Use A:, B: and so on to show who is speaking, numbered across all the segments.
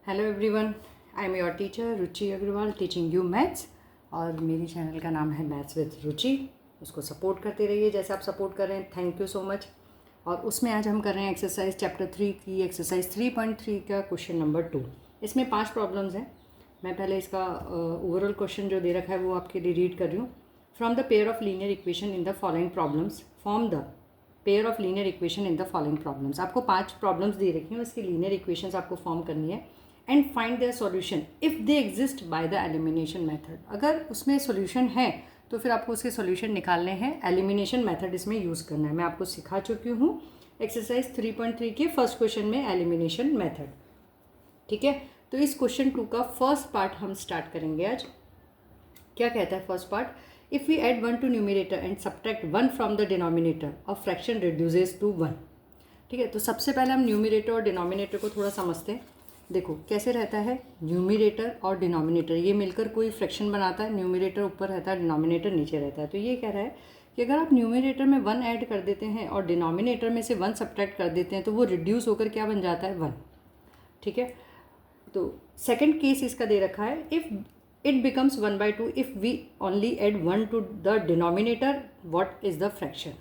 A: Hello everyone, I am your teacher Ruchi Agarwal teaching you maths. और मेरी channel का नाम है मैथ्स विद रुचि। उसको सपोर्ट करते रहिए जैसे आप सपोर्ट कर रहे हैं, थैंक यू सो मच। और उसमें आज हम कर रहे हैं एक्सरसाइज चैप्टर 3 की एक्सरसाइज 3.3 का क्वेश्चन नंबर 2। इसमें 5 प्रॉब्लम्स हैं। मैं पहले इसका ओवरऑल क्वेश्चन जो दे रखा है वो आपके लिए रीड कर रही हूँ। From the pair of linear equation in the following problems form the pair of linear equation in the following problems. आपको 5 प्रॉब्लम्स दे रखी हैं, उसकी लीनियर इक्वेशंस आपको फॉर्म करनी है and find their solution if they exist by the elimination method. अगर उसमें solution है तो फिर आपको उसके सॉल्यूशन निकालने हैं, एलिमिनेशन मेथड इसमें यूज़ करना है। मैं आपको सिखा चुकी हूँ एक्सरसाइज 3.3 के फर्स्ट क्वेश्चन में एलिमिनेशन मेथड। ठीक है, तो इस क्वेश्चन 2 का फर्स्ट पार्ट हम स्टार्ट करेंगे आज। क्या कहता है first part? If we add 1 to numerator and subtract 1 from the denominator a fraction reduces to 1। ठीक है, तो सबसे पहले हम न्यूमिनेटर और डिनोमिनेटर को थोड़ा समझते हैं। देखो कैसे रहता है, न्यूमिनेटर और डिनोमिनेटर ये मिलकर कोई फ्रैक्शन बनाता है। न्यूमिनेटर ऊपर रहता है, डिनोमिनेटर नीचे रहता है। तो ये कह रहा है कि अगर आप न्यूमिनेटर में 1 ऐड कर देते हैं और डिनोमिनेटर में से 1 सब्ट्रैक्ट कर देते हैं तो वो रिड्यूस होकर क्या बन जाता है, 1। ठीक है, तो सेकंड केस इसका दे रखा है, if it becomes 1/2 if we only add 1 to the denominator, what is the fraction.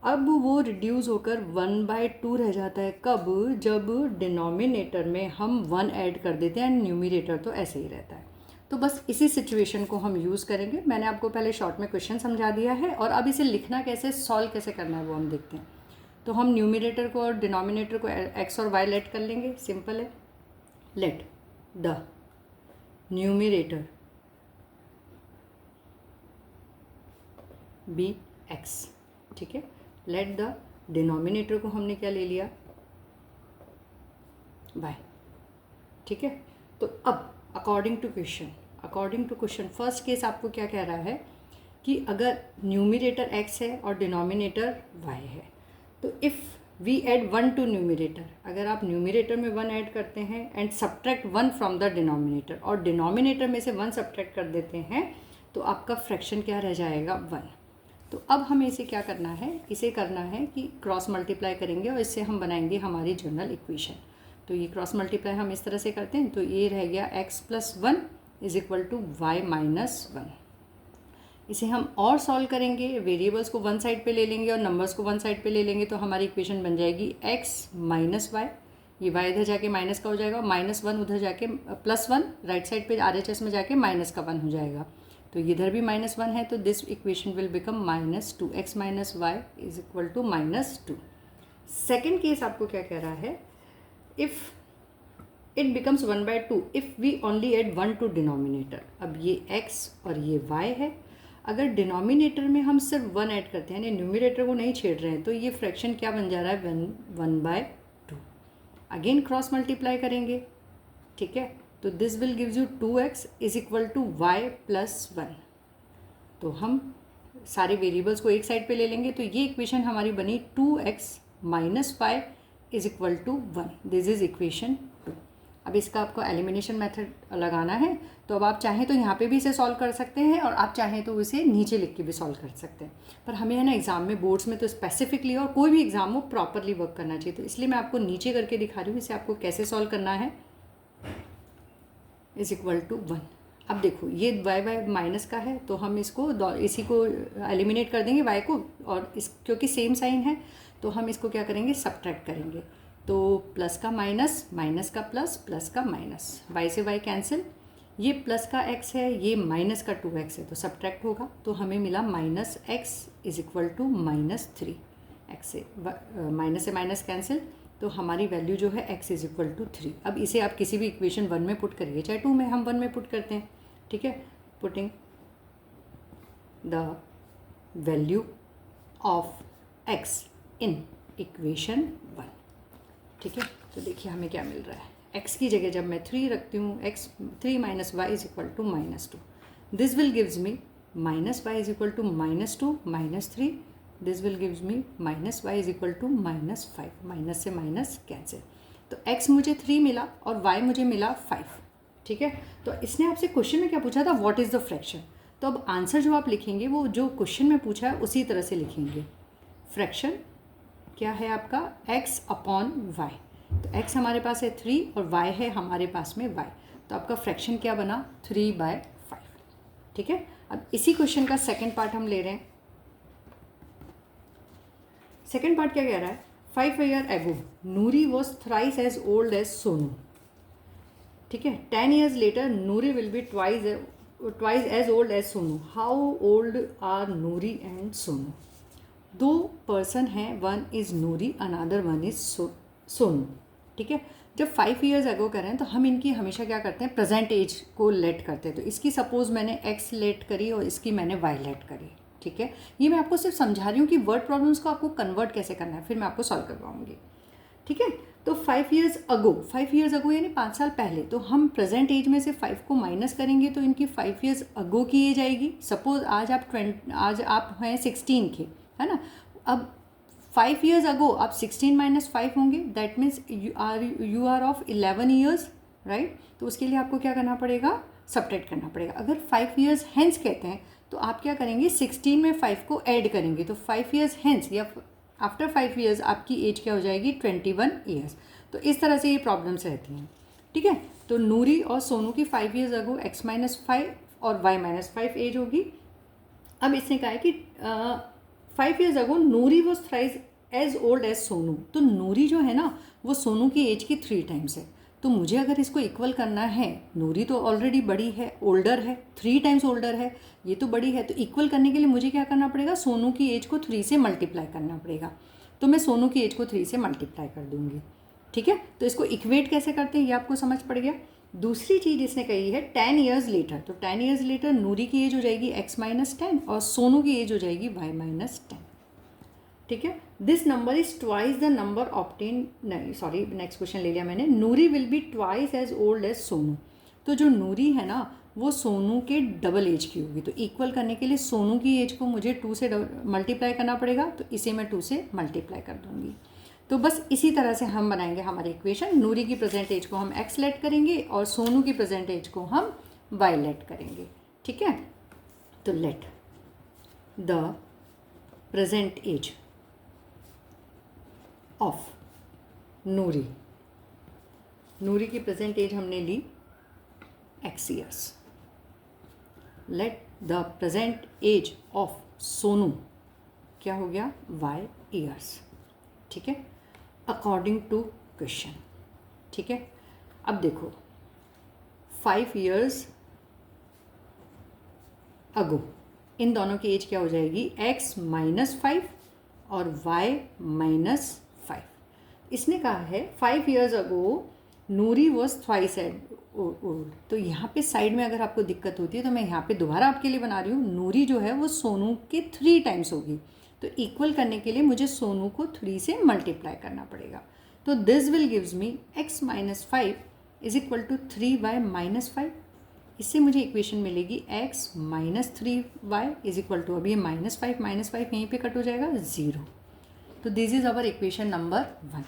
A: अब वो रिड्यूस होकर 1/2 रह जाता है। कब? जब डिनोमिनेटर में हम 1 ऐड कर देते हैं, न्यूमिनेटर तो ऐसे ही रहता है। तो बस इसी सिचुएशन को हम यूज़ करेंगे। मैंने आपको पहले शॉर्ट में क्वेश्चन समझा दिया है और अब इसे लिखना कैसे, सॉल्व कैसे करना है वो हम देखते हैं। तो हम न्यूमिनेटर को और डिनोमिनेटर को एक्स और वाई लेट कर लेंगे। सिंपल है, let the numerator be x. ठीक है, लेट द डिनोमिनेटर को हमने क्या ले लिया, y। ठीक है, तो अब according to question first case आपको क्या कह रहा है कि अगर न्यूमिनेटर x है और डिनोमिनेटर y है तो if we add 1 to numerator, अगर आप न्यूमिनेटर में 1 ऐड करते हैं and subtract 1 from the denominator और डिनोमिनेटर में से 1 सब्ट्रैक्ट कर देते हैं तो आपका फ्रैक्शन क्या रह जाएगा, 1। तो अब हमें इसे क्या करना है, इसे करना है कि क्रॉस मल्टीप्लाई करेंगे और इससे हम बनाएंगे हमारी जनरल इक्वेशन। तो ये क्रॉस मल्टीप्लाई हम इस तरह से करते हैं, तो ये रह गया x + 1 = y - 1। इसे हम और सॉल्व करेंगे, वेरिएबल्स को वन साइड पे ले लेंगे और नंबर्स को वन साइड पे ले लेंगे तो हमारी इक्वेशन बन जाएगी x - y। ये y इधर जाके माइनस का हो जाएगा, -1 उधर जाके +1, राइट साइड पे RHS में जाके -1 हो जाएगा। तो इधर भी -1 है, तो this equation will become -2x - y = -2। Second case आपको क्या कह रहा है, if it becomes 1/2 if we only add 1 to denominator. अब ये x और ये y है, अगर डिनोमिनेटर में हम सिर्फ 1 ऐड करते हैं यानी न्यूमिनेटर को नहीं छेड़ रहे हैं तो ये फ्रैक्शन क्या बन जा रहा है, 1/2। अगेन क्रॉस मल्टीप्लाई करेंगे। ठीक है, तो this will gives you 2x = y + 1। तो हम सारे वेरिएबल्स को एक साइड पे ले लेंगे तो ये इक्वेशन हमारी बनी 2x - y = 1। This is equation 2। अब इसका आपको एलिमिनेशन मेथड लगाना है, तो अब आप चाहें तो यहाँ पे भी इसे सॉल्व कर सकते हैं और आप चाहें तो इसे नीचे लिख के भी सॉल्व कर सकते हैं। पर हमें है ना एग्ज़ाम में, बोर्ड्स में तो स्पेसिफिकली और कोई भी एग्ज़ाम हो प्रॉपरली वर्क करना चाहिए, तो इसलिए मैं आपको नीचे करके दिखा रही हूँ इसे आपको कैसे सॉल्व करना है। = 1। अब देखो ये y माइनस का है तो हम इसको इसी को एलिमिनेट कर देंगे y को, और इस क्योंकि सेम साइन है तो हम इसको क्या करेंगे, सब्ट्रैक्ट करेंगे। तो प्लस का माइनस, माइनस का प्लस, प्लस का माइनस, y से y कैंसिल। ये प्लस का x है, ये माइनस का 2x है तो सब्ट्रैक्ट होगा, तो हमें मिला -x = -3। x से माइनस से माइनस कैंसिल, तो हमारी वैल्यू जो है x = 3। अब इसे आप किसी भी इक्वेशन 1 में पुट करिए, चाहे 2 में, हम 1 में पुट करते हैं। ठीक है, putting the value of x in equation 1। ठीक है, तो देखिए हमें क्या मिल रहा है, x की जगह जब मैं 3 रखती हूँ, x 3 - y = -2। This will gives me -y = -2 - 3। This will gives me -y = -5। Minus से माइनस कैंसिल, तो x मुझे 3 मिला और y मुझे मिला 5। ठीक है, तो इसने आपसे क्वेश्चन में क्या पूछा था, व्हाट इज़ द फ्रैक्शन। तो अब आंसर जो आप लिखेंगे वो जो क्वेश्चन में पूछा है उसी तरह से लिखेंगे। फ्रैक्शन क्या है आपका, x/y। तो x हमारे पास है 3 और y है हमारे पास में y, तो आपका फ्रैक्शन क्या बना 3/5। ठीक है, अब इसी क्वेश्चन का सेकंड पार्ट हम ले रहे हैं। सेकंड पार्ट क्या कह रहा है, 5 year ago Noori was thrice as old as Sonu. ठीक है, 10 years later Noori will be twice as old as Sonu. How old are Noori and Sonu? दो पर्सन हैं, one is Noori another one is Sonu. ठीक है, जब 5 years एगो करें तो हम इनकी हमेशा क्या करते हैं, प्रेजेंट एज को लेट करते हैं। तो इसकी सपोज मैंने x लेट करी और इसकी मैंने y लेट करी। ठीक है, ये मैं आपको सिर्फ समझा रही हूँ कि वर्ड प्रॉब्लम्स को आपको कन्वर्ट कैसे करना है, फिर मैं आपको सॉल्व करवाऊंगी। ठीक है, तो 5 years अगो यानी 5 साल पहले, तो हम प्रेजेंट एज में से 5 को माइनस करेंगे तो इनकी 5 years अगो की एज आएगी। सपोज आज आप हैं 16 के, है ना। अब 5 years अगो आप 16 - 5 होंगे, that means you are of 11 years, right. तो उसके लिए आपको क्या करना पड़ेगा, सब्ट्रैक्ट करना पड़ेगा। अगर 5 years हेंस कहते हैं तो आप क्या करेंगे, 16 में 5 को ऐड करेंगे, तो 5 years हेंस या आफ्टर 5 years आपकी एज क्या हो जाएगी, 21 years। तो इस तरह से ये प्रॉब्लम्स रहती हैं। ठीक है, तो नूरी और सोनू की 5 years अगो x - 5 और y - 5 एज होगी। अब इसने कहा है कि 5 years ago Noori was thrice as old as Sonu. तो नूरी जो है ना वो सोनू की एज की 3 times है। तो मुझे अगर इसको इक्वल करना है, नूरी तो ऑलरेडी बड़ी है, ओल्डर है, 3 times ओल्डर है, ये तो बड़ी है, तो इक्वल करने के लिए मुझे क्या करना पड़ेगा, सोनू की एज को 3 से मल्टीप्लाई करना पड़ेगा। तो मैं सोनू की एज को 3 से मल्टीप्लाई कर दूंगी। ठीक है, तो इसको इक्वेट कैसे करते हैं ये आपको समझ पड़ गया। दूसरी चीज़ इसने कही है 10 years लेटर, तो 10 years लेटर नूरी की एज हो जाएगी x - 10 और सोनू की एज हो जाएगी y - 10। ठीक है, this number is twice the number obtain, नहीं सॉरी नेक्स्ट क्वेश्चन ले लिया मैंने। Noori will be twice as old as Sonu. तो जो नूरी है ना वो सोनू के डबल एज की होगी। तो इक्वल करने के लिए सोनू की एज को मुझे 2 से मल्टीप्लाई करना पड़ेगा, तो इसे मैं 2 से मल्टीप्लाई कर दूंगी। तो बस इसी तरह से हम बनाएंगे हमारी इक्वेशन। नूरी की प्रेजेंट एज को हम x लेट करेंगे और सोनू की प्रेजेंट एज को हम y लेट करेंगे। ठीक है, तो let the present age of Noori, Noori की प्रेजेंट एज हमने ली x years। Let the present age of Sonu क्या हो गया, y years। ठीक है, अकॉर्डिंग टू क्वेश्चन। ठीक है, अब देखो 5 years अगो इन दोनों की एज क्या हो जाएगी, x - 5 और y - 5। इसने कहा है 5 years ago Noori was twice as old. तो यहाँ पे साइड में अगर आपको दिक्कत होती है तो मैं यहाँ पे दोबारा आपके लिए बना रही हूँ। नूरी जो है वो सोनू के 3 times होगी, तो इक्वल करने के लिए मुझे सोनू को 3 से मल्टीप्लाई करना पड़ेगा। तो this will gives me x - 5 is equal to 3y - 5। इससे मुझे इक्वेशन मिलेगी x - 3y is equal to, अब ये -5 यहीं पे कट हो जाएगा 0। तो this is our equation number 1।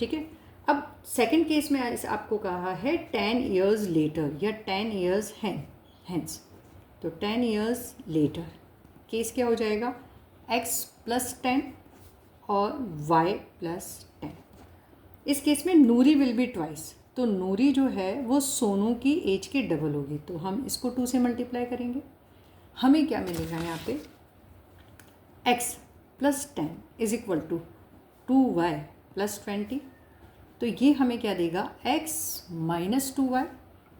A: ठीक है, अब सेकंड केस में आपको कहा है 10 years लेटर या 10 years हेंस। तो 10 years लेटर केस क्या हो जाएगा, x + 10 और y + 10। इस केस में नूरी विल बी ट्वाइस, तो नूरी जो है वो सोनू की एज के डबल होगी, तो हम इसको 2 से मल्टीप्लाई करेंगे। हमें क्या मिलेगा यहाँ पे, x + 10 is equal to 2y + 20। तो ये हमें क्या देगा, x - 2y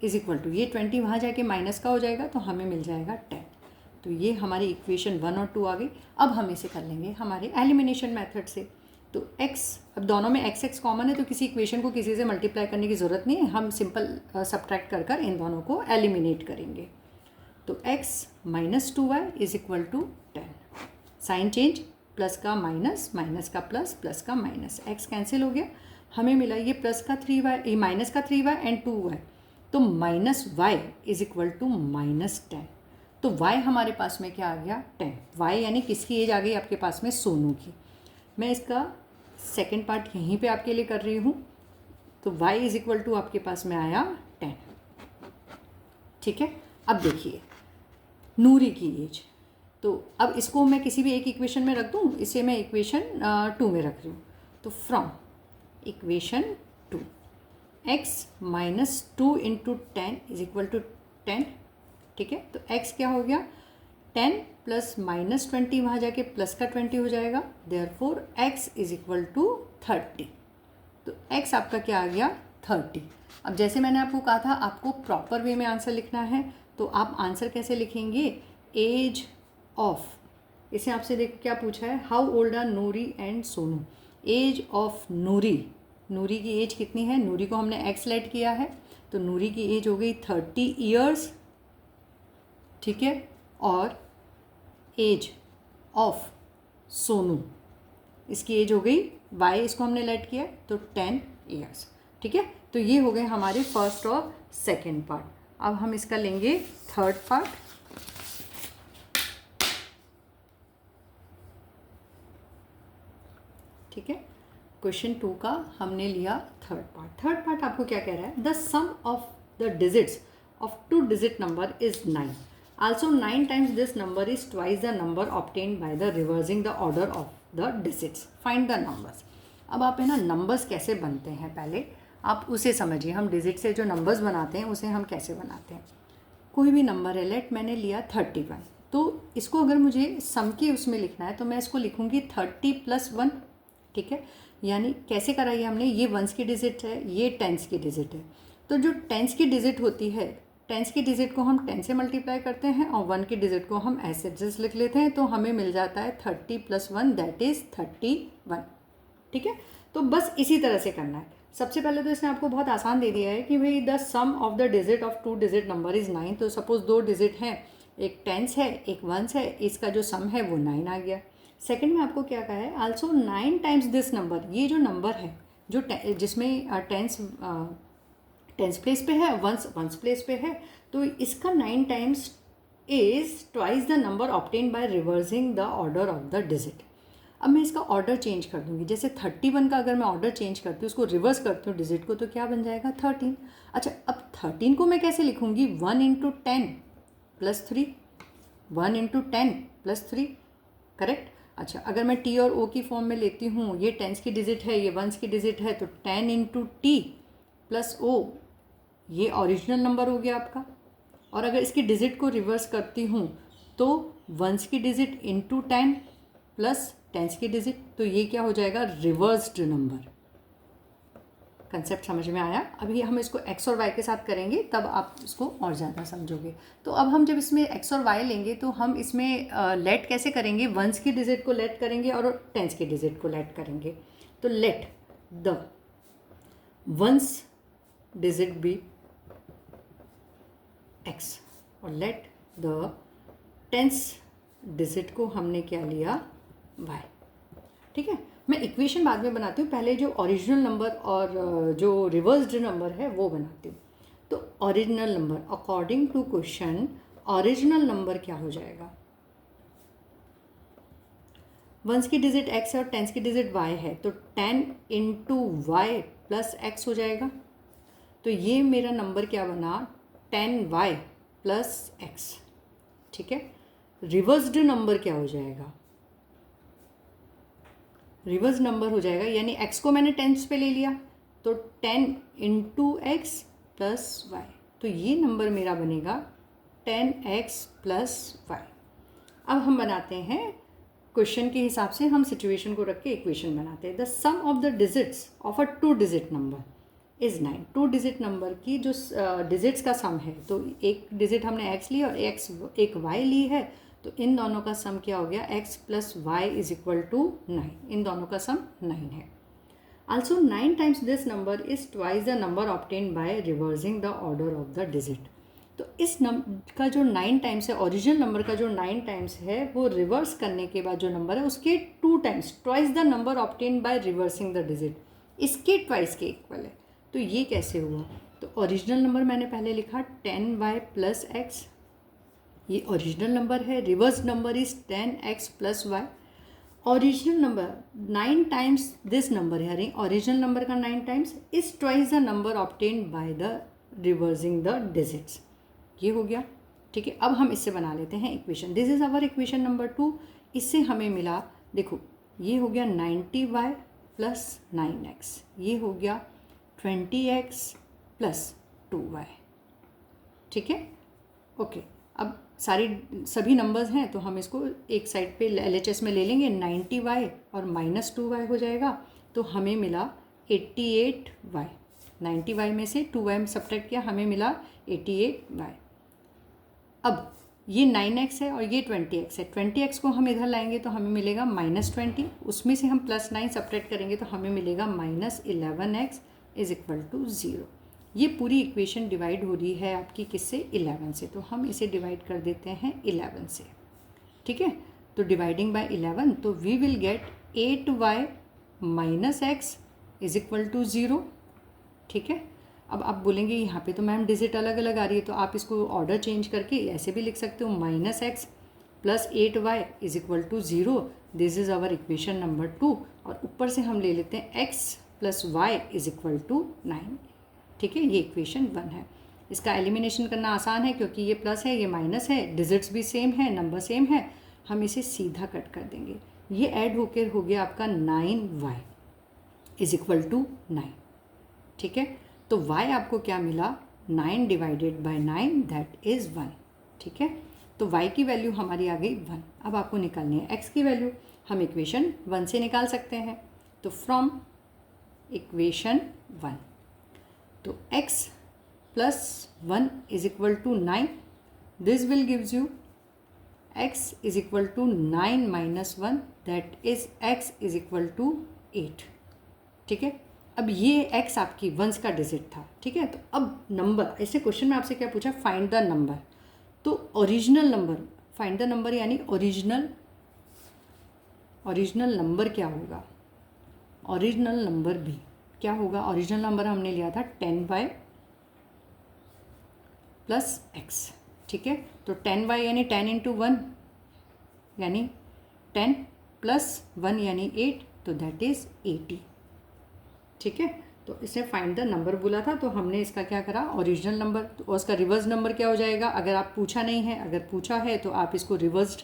A: is equal to, ये 20 वहाँ जाके माइनस का हो जाएगा तो हमें मिल जाएगा 10। तो ये हमारी इक्वेशन 1 और 2 आ गई। अब हम इसे कर लेंगे हमारे एलिमिनेशन मेथड से। तो x, अब दोनों में x कॉमन है तो किसी इक्वेशन को किसी से मल्टीप्लाई करने की ज़रूरत नहीं है, हम सिंपल सब्ट्रैक्ट कर इन दोनों को एलिमिनेट करेंगे। तो x - 2y is equal to 10, sign change, plus का माइनस, माइनस का प्लस, प्लस का माइनस, x कैंसिल हो गया, हमें मिला ये प्लस का 3y, ये माइनस का 3y एंड 2y, तो -y इज इक्वल टू -10। तो y हमारे पास में क्या आ गया, 10। y यानी किसकी एज आ गई आपके पास में, सोनू की। मैं इसका सेकंड पार्ट यहीं पे आपके लिए कर रही हूँ। तो y इज इक्वल टू आपके पास में आया 10। ठीक है, अब देखिए नूरी की एज, तो अब इसको मैं किसी भी एक इक्वेशन में रख दूँ, इसे मैं इक्वेशन 2 में रख रही हूँ। तो from equation 2, x minus 2 into 10 is equal to 10, ठीक है। तो x क्या हो गया, 10 प्लस माइनस 20 वहाँ जाके प्लस का 20 हो जाएगा, therefore x is equal to 30। तो x आपका क्या आ गया, 30। अब जैसे मैंने आपको कहा था आपको प्रॉपर वे में आंसर लिखना है, तो आप आंसर कैसे लिखेंगे, एज ऑफ, इसे आपसे देख क्या पूछा है, how old are Noori and Sonu. Age of Noori, Noori की एज कितनी है, नूरी को हमने x लेट किया है, तो नूरी की एज हो गई 30 ईयर्स, ठीक है। और एज ऑफ सोनू, इसकी एज हो गई y, इसको हमने लेट किया तो 10 ईयर्स, ठीक है। तो ये हो गए हमारे फर्स्ट और सेकेंड पार्ट। अब हम इसका लेंगे थर्ड पार्ट। ठीक है, क्वेश्चन 2 का हमने लिया थर्ड पार्ट। थर्ड पार्ट आपको क्या कह रहा है, the sum of the digits of 2 digit number is 9, also 9 times this number is twice the number obtained by the reversing the order of the digits, find the numbers. अब आप है ना numbers कैसे बनते हैं पहले आप उसे समझिए, हम डिजिट से जो नंबर्स बनाते हैं उसे हम कैसे बनाते हैं। कोई भी नंबर है, लेट मैंने लिया 31, तो इसको अगर मुझे सम के उसमें लिखना है तो मैं इसको लिखूंगी 30 + 1, ठीक है। यानी कैसे कराइए हमने, ये वंस की डिजिट है, ये टेंस की डिजिट है, तो जो टेंस की डिजिट होती है, टेंस की डिजिट को हम 10 से मल्टीप्लाई करते हैं और 1 की डिजिट को हम ऐसे जस्ट लिख लेते हैं, तो हमें मिल जाता है 30 + 1 दैट इज़ 31, ठीक है। तो बस इसी तरह से करना है। सबसे पहले तो इसने आपको बहुत आसान दे दिया है कि भाई the sum of the digit of 2 digit number is 9, तो सपोज 2 डिजिट हैं, एक टेंस है एक वंस है, इसका जो सम है वो 9 आ गया। सेकंड में आपको क्या कहा है, आल्सो 9 टाइम्स दिस नंबर, ये जो नंबर है जो जिसमें टेंस प्लेस पे है, वंस प्लेस पे है, तो इसका 9 times is twice the number obtained by reversing the order of the digit. अब मैं इसका ऑर्डर चेंज कर दूंगी, जैसे 31 का अगर मैं ऑर्डर चेंज करती हूँ, उसको रिवर्स करती हूँ डिजिट को, तो क्या बन जाएगा 13। अच्छा, अब 13 को मैं कैसे लिखूंगी, 1 × 10 + 3, 1 × 10 + 3, करेक्ट। अच्छा, अगर मैं टी और ओ की फॉर्म में लेती हूँ, ये टेंस की डिजिट है, ये वंस की डिजिट है, तो 10 × t + o, ये ओरिजिनल नंबर हो गया आपका। और अगर इसकी डिजिट को रिवर्स करती हूँ तो वंस की डिजिट इंटू 10 प्लस टेंस की डिजिट, तो ये क्या हो जाएगा, रिवर्स्ड नंबर। कंसेप्ट समझ में आया। अभी हम इसको x और y के साथ करेंगे तब आप इसको और ज़्यादा समझोगे। तो अब हम जब इसमें x और y लेंगे तो हम इसमें लेट कैसे करेंगे, वंस की डिजिट को लेट करेंगे और टेंस की डिजिट को लेट करेंगे। तो let the ones digit be x और लेट द टेंस डिजिट को हमने क्या लिया, y, ठीक है। मैं इक्वेशन बाद में बनाती हूँ, पहले जो ओरिजिनल नंबर और जो रिवर्स्ड नंबर है वो बनाती हूँ। तो original number according to question, original number क्या हो जाएगा, वंस की डिजिट x है और टेंस की डिजिट y है, तो 10 × y + x हो जाएगा। तो ये मेरा नंबर क्या बना, 10y + x, ठीक है। रिवर्स्ड नंबर क्या हो जाएगा, रिवर्स नंबर हो जाएगा, यानी x को मैंने टेंस पे ले लिया तो 10 × x + y, तो ये नंबर मेरा बनेगा 10x + y। अब हम बनाते हैं क्वेश्चन के हिसाब से, हम सिचुएशन को रख के इक्वेशन बनाते हैं। The sum of the digits of a 2 digit number is 9। 2 digit number की जो डिजिट्स का सम है, तो एक डिजिट हमने x ली और एक y ली है, तो इन दोनों का सम क्या हो गया, x + y = 9, इन दोनों का सम 9 है। Also 9 times this number is twice the number obtained by reversing the order of the digit. तो इस नंबर का जो 9 टाइम्स है, ओरिजिनल नंबर का जो 9 टाइम्स है, वो रिवर्स करने के बाद जो नंबर है उसके 2 times, twice the number obtained by reversing the digit, इसके ट्वाइस के इक्वल है। तो ये कैसे हुआ, तो ओरिजिनल नंबर मैंने पहले लिखा 10y + x, ये ओरिजिनल नंबर है, reverse number is 10x + y। Original number 9 times this number है, यानी ओरिजिनल नंबर का 9 times is twice the number obtained by the reversing the digits, ये हो गया, ठीक है। अब हम इससे बना लेते हैं equation. This is our equation number 2। इससे हमें मिला, देखो ये हो गया 90y + 9x, ये हो गया 20x प्लस 2y। ठीक है, ओके। अब सभी नंबर्स हैं तो हम इसको एक साइड पे LHS में ले लेंगे। 90y और माइनस 2y हो जाएगा, तो हमें मिला 88y। 90y में से 2y में सब्ट्रैक्ट किया, हमें मिला 88y। अब ये 9x है और ये 20x है। 20x को हम इधर लाएंगे तो हमें मिलेगा -20, उसमें से हम +9 सब्ट्रैक्ट करेंगे तो हमें मिलेगा -11x इज इक्वल टू 0। ये पूरी इक्वेशन डिवाइड हो रही है आपकी किससे? 11 से, तो हम इसे डिवाइड कर देते हैं 11 से। ठीक है, तो डिवाइडिंग बाय 11, तो we will get 8y minus x is equal to 0। ठीक है, अब आप बोलेंगे यहाँ पे तो मैम डिजिट अलग अलग आ रही है, तो आप इसको ऑर्डर चेंज करके ऐसे भी लिख सकते हो, -x plus 8y is equal to 0। This is our equation number 2। और ऊपर से हम ले लेते हैं x plus y is equal to 9। ठीक है, ये इक्वेशन 1 है। इसका एलिमिनेशन करना आसान है क्योंकि ये प्लस है, ये माइनस है, डिजिट्स भी सेम है, नंबर सेम है, हम इसे सीधा कट कर देंगे। ये ऐड होकर हो गया आपका 9y इज इक्वल टू 9। ठीक है, तो y आपको क्या मिला? 9 डिवाइडेड बाय 9 दैट इज़ 1। ठीक है, तो y की वैल्यू हमारी आ गई 1। अब आपको निकालनी है x की वैल्यू। हम इक्वेशन 1 से निकाल सकते हैं, तो फ्रॉम इक्वेशन 1, तो x plus 1 is equal to 9। This will gives you x is equal to 9 minus 1 that is x is equal to 8। ठीक है, अब ये x आपकी वंस का डिजिट था। ठीक है, तो अब नंबर, ऐसे क्वेश्चन में आपसे क्या पूछा? Find the number. तो original number, find the number यानी ओरिजिनल नंबर क्या होगा? ओरिजिनल नंबर भी क्या होगा? ओरिजिनल नंबर हमने लिया था 10y प्लस x। ठीक है, तो 10y यानी 10 इंटू 1 यानी 10 प्लस 1 यानी 8, तो दैट इज़ 80। ठीक है, तो इसने फाइंड द नंबर बोला था, तो हमने इसका क्या करा? Original number. तो उसका रिवर्स नंबर क्या हो जाएगा? अगर आप पूछा नहीं है, अगर पूछा है तो आप इसको रिवर्स्ड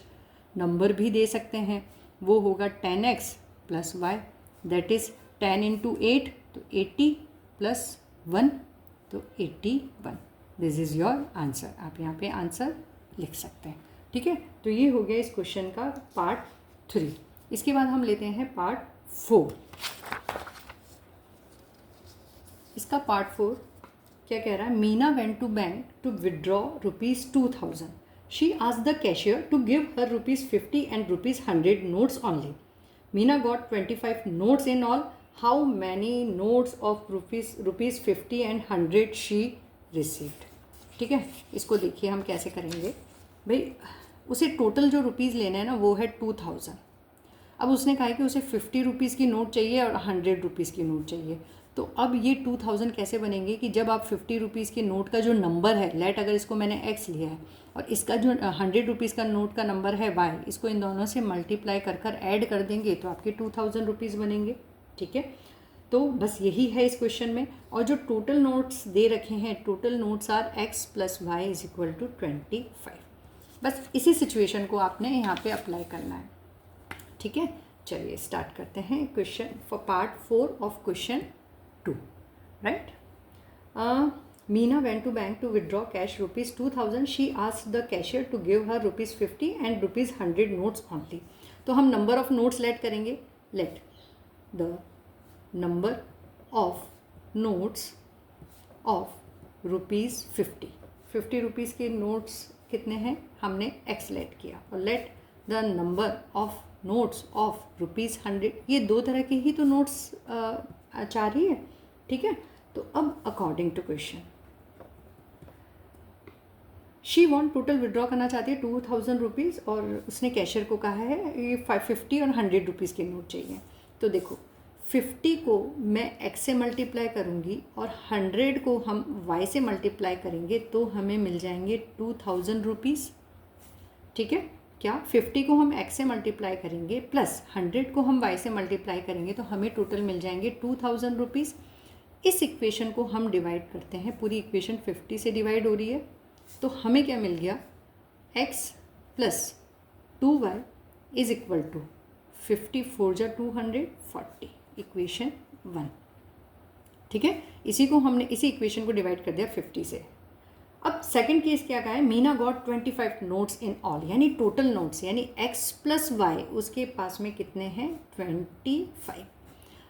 A: नंबर भी दे सकते हैं। वो होगा 10x plus y, that is 10 into 8, तो 80 प्लस 1, तो 81। This is your answer. आप यहाँ पे आंसर लिख सकते हैं। ठीक है, तो ये हो गया इस क्वेश्चन का पार्ट 3। इसके बाद हम लेते हैं पार्ट 4। इसका पार्ट 4 क्या कह रहा है? Meena went to bank to withdraw ₹2000। She asked the cashier to give her ₹50 and ₹100 notes only. Meena got 25 notes in all. How many notes of ₹50 and 100 she received? ठीक है, इसको देखिए हम कैसे करेंगे। भाई उसे टोटल जो रुपीज़ लेना है ना वो है 2000। अब उसने कहा है कि उसे 50 रुपीज़ की नोट चाहिए और 100 रुपीज़ की नोट चाहिए। तो अब ये 2000 कैसे बनेंगे कि जब आप 50 रुपीज़ के नोट का जो नंबर है, लेट अगर इसको मैंने x लिया है और इसका जो 100 रुपीज़ का नोट का नंबर है y, इसको इन दोनों से मल्टीप्लाई कर ऐड कर देंगे तो आपके 2000 रुपीज़ बनेंगे। ठीक है, तो बस यही है इस क्वेश्चन में। और जो टोटल नोट्स दे रखे हैं, total notes are x plus y is equal to 25। बस इसी सिचुएशन को आपने यहाँ पे अप्लाई करना है। ठीक है, चलिए स्टार्ट करते हैं question for part 4 of question 2, right. Meena went to bank to withdraw cash ₹2000। She asked the cashier to give her ₹50 and ₹100 notes only. तो हम नंबर ऑफ नोट्स लेट करेंगे। Let the number of notes of ₹50, 50 rupees के notes कितने हैं? हमने x let किया। और let the number of notes of ₹100, ये दो तरह के ही तो नोट्स चाह रही है। ठीक है, तो अब according to question she want total withdraw करना चाहती है 2000 रुपीज़ और उसने कैशियर को कहा है ये 50 और 100 रुपीज़ के नोट चाहिए। तो देखो 50 को मैं x से मल्टीप्लाई करूँगी और 100 को हम y से मल्टीप्लाई करेंगे तो हमें मिल जाएंगे 2000 रुपीज़। ठीक है, क्या 50 को हम x से मल्टीप्लाई करेंगे प्लस 100 को हम y से मल्टीप्लाई करेंगे तो हमें टोटल मिल जाएंगे 2000 रुपीज़। इस इक्वेशन को हम डिवाइड करते हैं, पूरी इक्वेशन 50 से डिवाइड हो रही है, तो हमें क्या मिल गया? x plus 2y is equal to 54 जा 240, इक्वेशन 1। ठीक है, इसी को हमने इसी इक्वेशन को डिवाइड कर दिया 50 से। अब सेकंड केस क्या कहा है, Meena got 25 notes in all, यानी टोटल नोट्स यानी x प्लस वाई उसके पास में कितने हैं 25।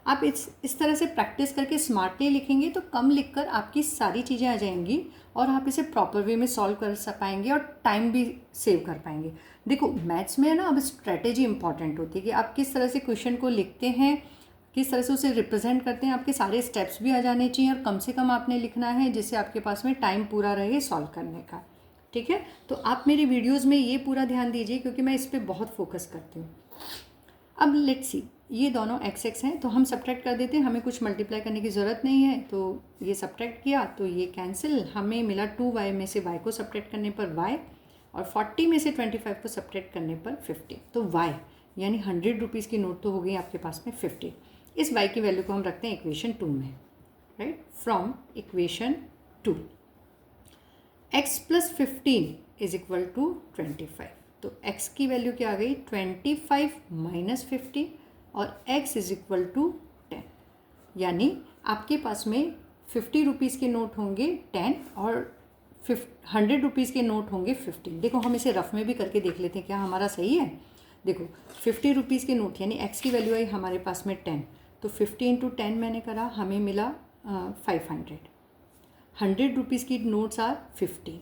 A: आप इस तरह से प्रैक्टिस करके स्मार्टली लिखेंगे तो कम लिखकर आपकी सारी चीज़ें आ जाएंगी और आप इसे प्रॉपर वे में सॉल्व कर पाएंगे और टाइम भी सेव कर पाएंगे। देखो मैथ्स में ना अब स्ट्रेटेजी इंपॉर्टेंट होती है कि आप किस तरह से क्वेश्चन को लिखते हैं, किस तरह से उसे रिप्रेजेंट करते हैं, आपके सारे स्टेप्स भी आ जाने चाहिए और कम से कम आपने लिखना है जिससे आपके पास में टाइम पूरा रहे सॉल्व करने का। ठीक है, तो आप मेरी वीडियोज़ में ये पूरा ध्यान दीजिए क्योंकि मैं इस पर बहुत फोकस करती हूँ। अब लेट्स सी, ये दोनों एक्स एक्स हैं तो हम सब्ट्रैक्ट कर देते हैं, हमें कुछ मल्टीप्लाई करने की ज़रूरत नहीं है। तो ये सब्ट्रैक्ट किया तो ये कैंसिल, हमें मिला 2y में से y को सब्ट्रैक्ट करने पर y और 40 में से 25 को सब्ट्रैक्ट करने पर 50। तो y यानी 100 रुपीज़ की नोट तो हो गई आपके पास में 50। इस y की वैल्यू को हम रखते हैं इक्वेशन 2 में, right, from equation 2 x plus 15 is equal to 25। तो x की वैल्यू क्या आ गई 25 माइनस 50 और x इज इक्वल टू 10, यानी आपके पास में 50 रुपीज़ के नोट होंगे 10 और 100 रुपीज़ के नोट होंगे 15। देखो हम इसे रफ में भी करके देख लेते हैं क्या हमारा सही है। देखो 50 रुपीज़ के नोट यानी x की वैल्यू आई हमारे पास में 10, तो 50 इंटू 10 मैंने करा, हमें मिला 500। 100 रुपीज़ की नोट्स आर 50,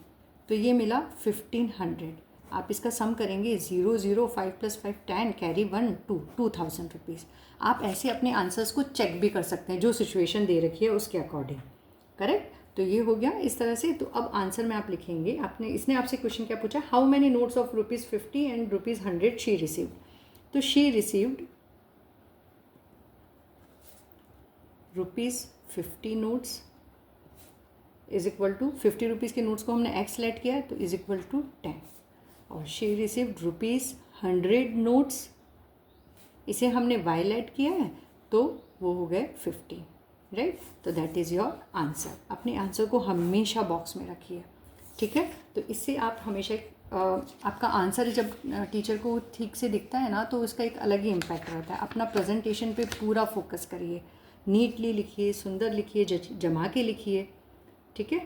A: तो ये मिला 1500। आप इसका सम करेंगे 0 0 5 प्लस 5 10 कैरी 1 2 2000 रुपीज़। आप ऐसे अपने आंसर्स को चेक भी कर सकते हैं जो सिचुएशन दे रखी है उसके अकॉर्डिंग, करेक्ट। तो ये हो गया इस तरह से। तो अब आंसर में आप लिखेंगे, आपने इसने आपसे क्वेश्चन क्या पूछा, how many notes of ₹50 and ₹100 she received. तो she received ₹50 notes is equal to 50 rupees के नोट्स को हमने एक्स लेट किया है तो इज इक्वल टू 10, और शी रिसीव्ड ₹100 नोट्स, इसे हमने वाई लेट किया है तो वो हो गए 50, राइट। तो दैट इज़ योर आंसर। अपने आंसर को हमेशा बॉक्स में रखिए, ठीक है। तो इससे आप हमेशा आपका आंसर जब टीचर को ठीक से दिखता है ना तो उसका एक अलग ही इम्पैक्ट रहता है। अपना प्रेजेंटेशन पे पूरा फोकस करिए, नीटली लिखिए, सुंदर लिखिए, जमा के लिखिए, ठीक है।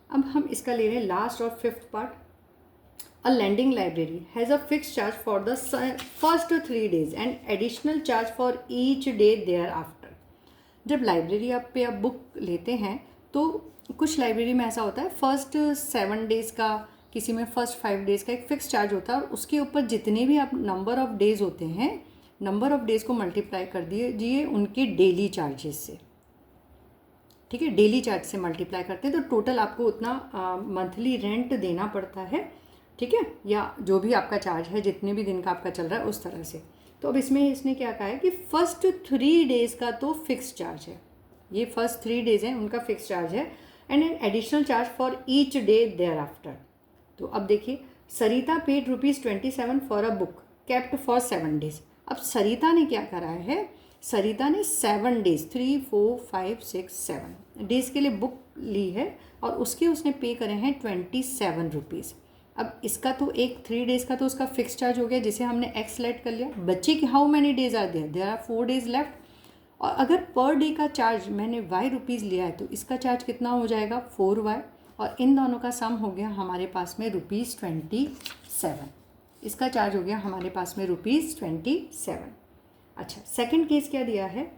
A: अब हम इसका ले रहे हैं लास्ट और 5th part. A lending library has a fixed charge for the first 3 days and additional charge for each day thereafter। जब लाइब्रेरी पे आप बुक लेते हैं तो कुछ लाइब्रेरी में ऐसा होता है फर्स्ट 7 डेज़ का, किसी में फर्स्ट 5 डेज़ का एक फ़िक्स चार्ज होता है और उसके ऊपर जितने भी आप नंबर ऑफ़ डेज़ होते हैं, नंबर ऑफ़ डेज़ को मल्टीप्लाई कर दीजिए उनके डेली चार्जेस से, ठीक है। डेली चार्ज से मल्टीप्लाई करते हैं तो टोटल आपको उतना मंथली रेंट देना पड़ता है, ठीक है, या जो भी आपका चार्ज है जितने भी दिन का आपका चल रहा है उस तरह से। तो अब इसमें इसने क्या कहा है कि फर्स्ट 3 डेज़ का तो फिक्स चार्ज है, ये फर्स्ट 3 डेज़ हैं उनका फिक्स चार्ज है, and an additional charge for each day thereafter. तो अब देखिए, Sarita paid ₹27 for a book kept for 7 days. अब सरिता ने क्या करा है, सरिता ने 7 डेज़ 3 4 5 6 7 डेज़ के लिए बुक ली है और उसके उसने पे करे हैं 27 रुपीज़। अब इसका तो एक 3 डेज़ का तो उसका फिक्स चार्ज हो गया जिसे हमने एक्स लेट कर लिया। बच्चे की how many days are there are 4 days left, और अगर पर डे का चार्ज मैंने y रुपीज़ लिया है तो इसका चार्ज कितना हो जाएगा 4y, और इन दोनों का सम हो गया हमारे पास में ₹27। इसका चार्ज हो गया हमारे पास में ₹27। अच्छा, सेकंड केस क्या दिया है,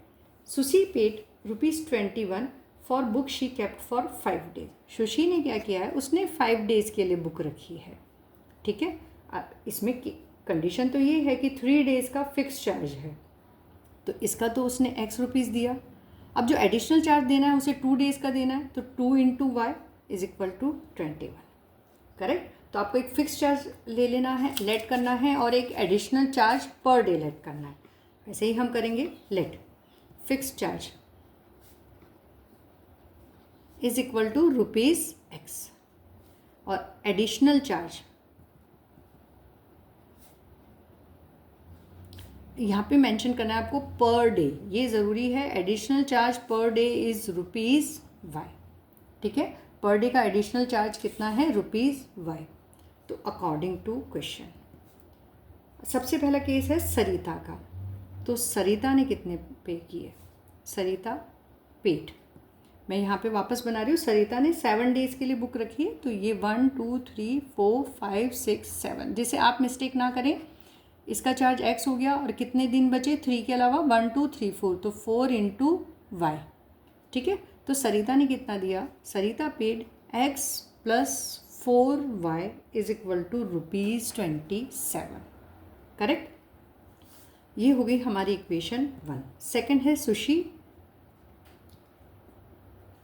A: sushi paid ₹21 for book she kept for 5 days. Sushi ने क्या किया है, उसने 5 डेज़ के लिए बुक रखी है, ठीक है। अब इसमें कंडीशन तो ये है कि 3 डेज़ का फिक्स चार्ज है, तो इसका तो उसने x रुपीज़ दिया। अब जो एडिशनल चार्ज देना है उसे 2 डेज़ का देना है, तो 2 into y is equal to 21, correct. तो आपको एक फिक्स चार्ज ले लेना है, लेट करना है, और एक additional charge per day late करना है। वैसे ही हम करेंगे, let fix charge is equal to ₹x और एडिशनल चार्ज यहाँ पे मेंशन करना है आपको पर डे, ये ज़रूरी है। Additional charge per day is ₹y, ठीक है। पर डे का एडिशनल चार्ज कितना है ₹y। तो अकॉर्डिंग टू क्वेश्चन, सबसे पहला केस है सरिता का। तो सरिता ने कितने पे किए, सरिता पेड, मैं यहाँ पे वापस बना रही हूँ। सरिता ने 7 डेज़ के लिए बुक रखी है, तो ये 1 2 3 4 5 6 7, जिसे आप मिस्टेक ना करें। इसका चार्ज x हो गया और कितने दिन बचे 3 के अलावा 1 2 3 4, तो 4 इंटू वाई। ठीक है, तो सरिता ने कितना दिया? Sarita paid x plus 4y is equal to ₹27। Correct, ये हो गई हमारी इक्वेशन 1। सेकंड है सुशी।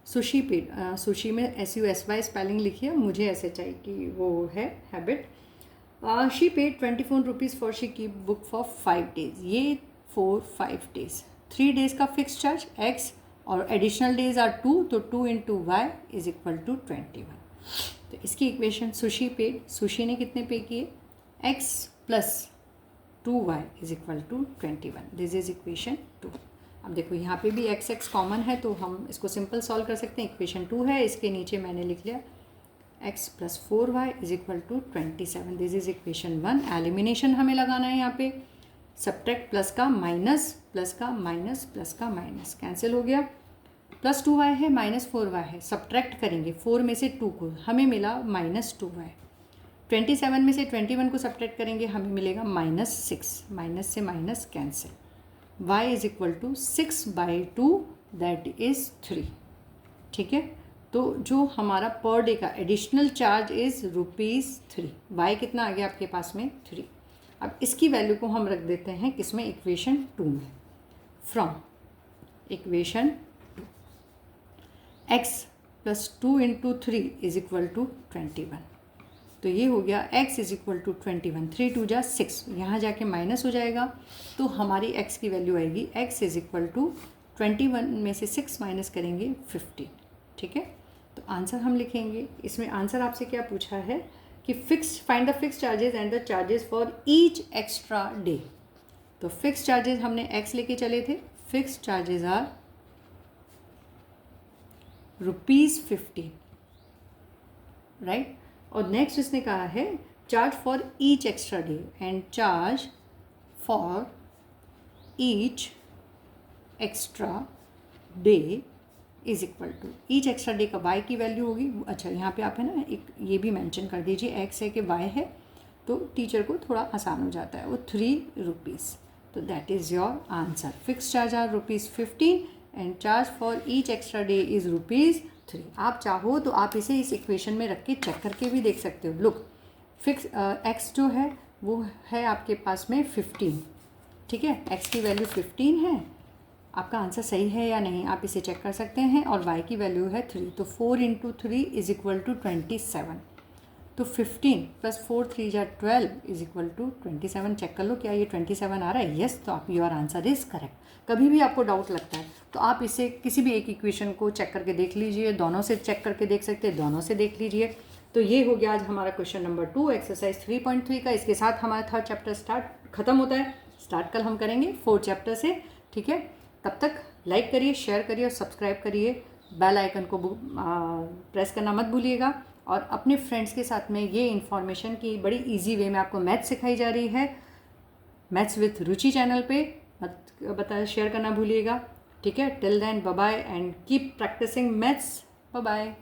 A: सुशी पेड, सुशी में SUSY स्पेलिंग लिखी है, मुझे SHI की वो है habit. She paid 24 rupees for she keep book for 5 days. ये 4 5 डेज़, 3 डेज़ का फिक्स चार्ज x और एडिशनल डेज आर 2, तो 2 into y is equal to 21। तो इसकी इक्वेशन सुशी पेड, सुशी ने कितने पे किए? x plus 2y is equal to 21। This is equation 2। अब देखो यहाँ पे भी x कॉमन है, तो हम इसको सिंपल सॉल्व कर सकते हैं। इक्वेशन 2 है, इसके नीचे मैंने लिख लिया x plus 4y is equal to 27। This is equation 1। Elimination हमें लगाना है यहाँ पे। सब्ट्रैक्ट प्लस का माइनस, प्लस का माइनस, प्लस का माइनस, कैंसिल हो गया। प्लस 2y है, माइनस 4y है, सब्ट्रैक्ट करेंगे 4 में से 2 को, हमें मिला माइनस 2y। 27 में से 21 को सब्ट्रैक्ट करेंगे, हमें मिलेगा -6, माइनस से minus cancel. y is equal to 6/2, that is 3। ठीक है, तो जो हमारा पर डे का एडिशनल चार्ज इज़ ₹3। y कितना आ गया आपके पास में? 3। अब इसकी वैल्यू को हम रख देते हैं किसमें? इक्वेशन 2 में। From equation 2 x plus 2 into 3 is equal to 21। तो ये हो गया x इज इक्वल टू 21, 3 2 जा 6, यहाँ जाके माइनस हो जाएगा, तो हमारी x की वैल्यू आएगी x इज इक्वल टू 21 में से 6 माइनस करेंगे 15। ठीक है, तो आंसर हम लिखेंगे। इसमें आंसर आपसे क्या पूछा है कि find the fix charges and the charges for each extra day. तो फिक्स चार्जेस हमने x लेके चले थे, फिक्स चार्जेस आर ₹15, राइट। और नेक्स्ट इसने कहा है charge for each extra day, and charge for each extra day is equal to, each extra day का y की वैल्यू होगी। अच्छा, यहाँ पे आप है ना एक ये भी मेंशन कर दीजिए, x है कि y है, तो टीचर को थोड़ा आसान हो जाता है। वो ₹3, तो that is your answer. Fix charge are ₹15 and charge for each extra day is ₹3। आप चाहो तो आप इसे इस इक्वेशन में रख के चेक करके भी देख सकते हो। लुक, फिक्स x जो है वो है आपके पास में 15। ठीक है, x की वैल्यू 15 है। आपका आंसर सही है या नहीं आप इसे चेक कर सकते हैं। और y की वैल्यू है 3, तो 4 इंटू 3 इज इक्वल टू 27। तो 15 प्लस 4 3 जा 12 इज इक्वल टू 27। चेक कर लो क्या ये 27 आ रहा है? यस, तो आप योर आंसर इज़ करेक्ट। कभी भी आपको डाउट लगता है तो आप इसे किसी भी एक इक्वेशन को चेक करके देख लीजिए, दोनों से चेक करके देख सकते हैं, दोनों से देख लीजिए। तो ये हो गया आज हमारा क्वेश्चन नंबर 2 एक्सरसाइज 3.3 का। इसके साथ हमारा 3rd चैप्टर ख़त्म होता है। स्टार्ट कल हम करेंगे 4th चैप्टर से। ठीक है, तब तक लाइक करिए, शेयर करिए और सब्सक्राइब करिए। बेल आइकन को प्रेस करना मत भूलिएगा। और अपने फ्रेंड्स के साथ में ये इन्फॉर्मेशन की बड़ी इजी वे में आपको मैथ्स सिखाई जा रही है, मैथ्स विथ रुचि चैनल पे मत शेयर करना भूलिएगा। ठीक है, till then bye bye and keep practicing maths. Bye bye.